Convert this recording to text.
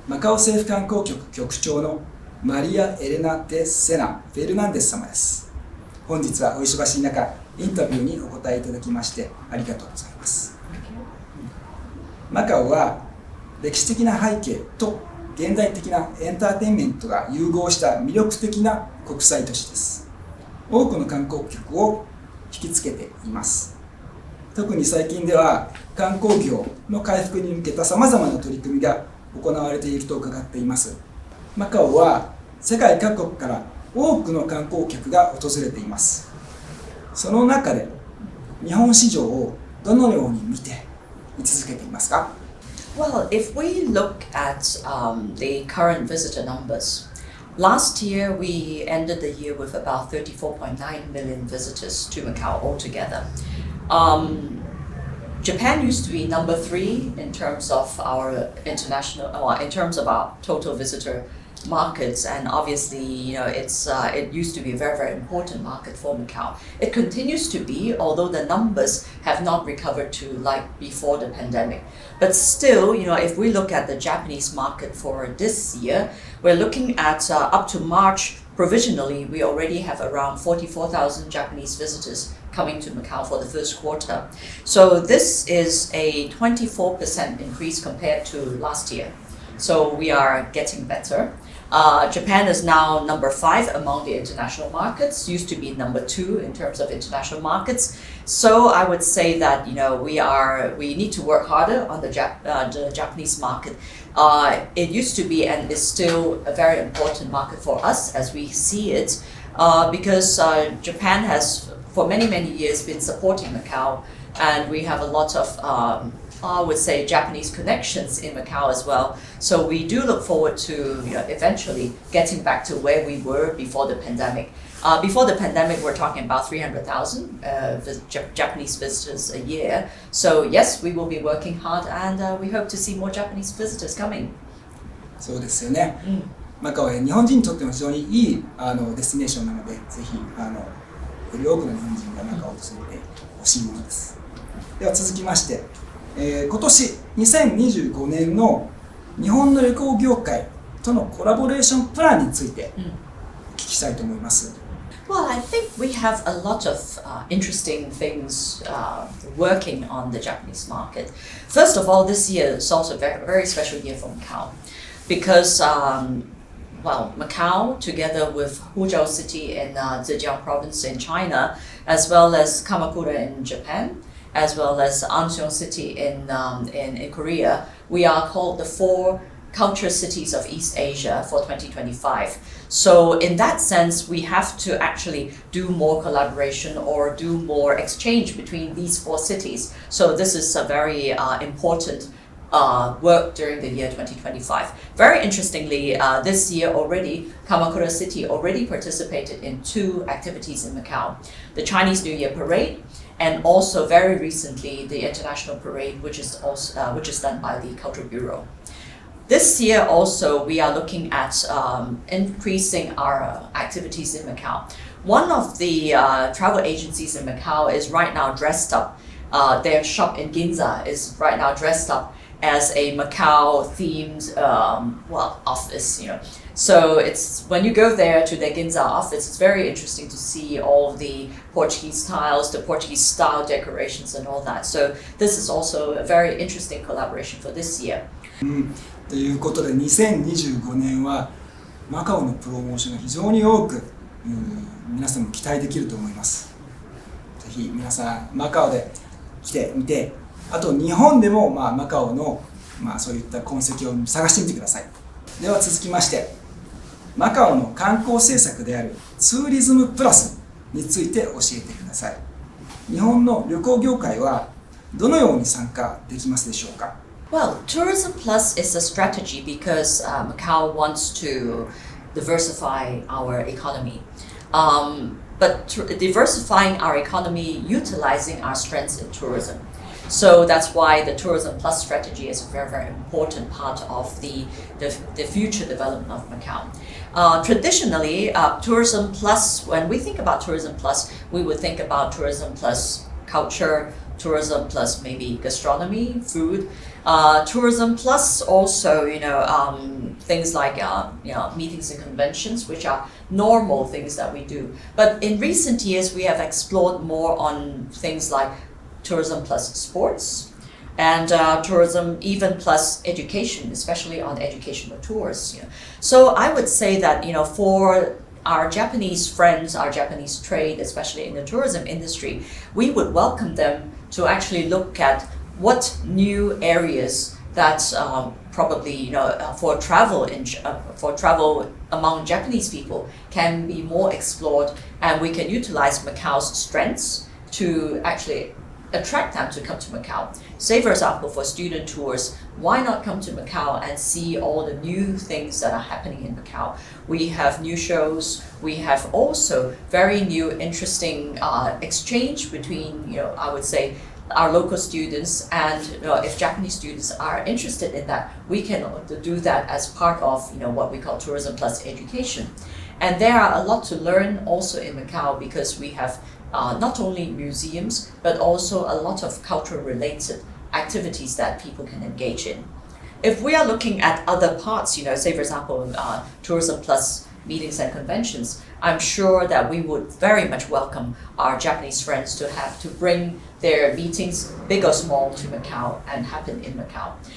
マカオ政府観光局局長のマリア・エレナ・デ・セナ・フェルナンデス様です。本日はお忙しい中、インタビューにお答えいただきましてありがとうございます。マカオは歴史的な背景と現代的なエンターテインメントが融合した魅力的な国際都市です。多くの観光客を引きつけています。特に最近では観光業の回復に向けたさまざまな取り組みが行われていると伺っています。マカオは世界各国から多くの観光客が訪れています。その中で日本市場をどのように見て居続けていますか？ Well, if we look at the current visitor numbers, last year we ended the year with about 34.9 million visitors to Macau altogether. Japan used to be number 3 in terms of our in terms of our total visitor markets, and obviously, it used to be a very, very important market for Macau. It continues to be, although the numbers have not recovered to like before the pandemic. But still, if we look at the Japanese market for this year, we're looking at up to March. Provisionally, we already have around 44,000 Japanese visitors coming to Macau for the first quarter. So this is a 24% increase compared to last year. So we are getting better. Japan is now number 5 among the international markets, used to be number 2 in terms of international markets. So I would say that we need to work harder on the Japanese market. It used to be and is still a very important market for us as we see it, because Japan has for many, many years been supporting Macau, and we have a lot of I would say Japanese connections in Macau as well. So we do look forward to eventually getting back to where we were before the pandemic. Before the pandemic, we're talking about 300,000 Japanese visitors a year. So yes, we will be working hard, and we hope to see more Japanese visitors coming. そうですよね。マカオは日本人にとっても非常にいいデスティネーションなので、ぜひより多くの日本人がマカオを訪れてほしいものです。では続きまして、今年2025年の日本の旅行業界とのコラボレーションプランについてお聞きしたいと思います。Well, I think we have a lot of interesting things working on the Japanese market. First of all, this year is also a very, very special year for Macau because, Macau, together with Huzhou City in Zhejiang Province in China, as well as Kamakura in Japan, as well as Ancheon City in Korea, we are called the 4 culture cities of East Asia for 2025. So in that sense, we have to actually do more collaboration or do more exchange between these 4 cities. So this is a very important work during the year 2025. Very interestingly, this year already, Kamakura City already participated in 2 activities in Macau. The Chinese New Year Parade, and also very recently the International Parade, which is done by the Cultural Bureau. This year also we are looking at increasing our activities in Macau. One of the travel agencies in Macau is right now dressed up. Their shop in Ginza is right now dressed up as a Macau themed office. So it's when you go there to their Ginza office, it's very interesting to see all the Portuguese tiles, the Portuguese style decorations and all that. So this is also a very interesting collaboration for this year. ということで2025年はマカオのプロモーションが非常に多く皆さんも期待できると思います。ぜひ皆さんマカオで来てみて、あと日本でもマカオのそういった痕跡を探してみてください。では続きまして、マカオの観光政策であるツーリズムプラスについて教えてください。日本の旅行業界はどのように参加できますでしょうか？ Well, Tourism Plus is a strategy because Macau wants to diversify our economy. But diversifying our economy, utilizing our strengths in tourism. So that's why the Tourism Plus strategy is a very, very important part of the future development of Macau. Traditionally, Tourism Plus, when we think about Tourism Plus, we would think about Tourism Plus culture, tourism plus maybe gastronomy, food. Tourism plus also, things like meetings and conventions, which are normal things that we do. But in recent years, we have explored more on things like tourism plus sports, and tourism even plus education, especially on educational tours. So I would say that for our Japanese friends, our Japanese trade, especially in the tourism industry, we would welcome them to actually look at what new areas that probably for travel among Japanese people can be more explored, and we can utilize Macau's strengths to actually attract them to come to Macau. Say, for example, for student tours, why not come to Macau and see all the new things that are happening in Macau? We have new shows. We have also very new, interesting exchange between, I would say, our local students, and if Japanese students are interested in that, we can do that as part of what we call tourism plus education. And there are a lot to learn also in Macau, because we have not only museums, but also a lot of cultural-related activities that people can engage in. If we are looking at other parts, say for example, tourism plus meetings and conventions, I'm sure that we would very much welcome our Japanese friends to bring their meetings, big or small, to Macau and happen in Macau.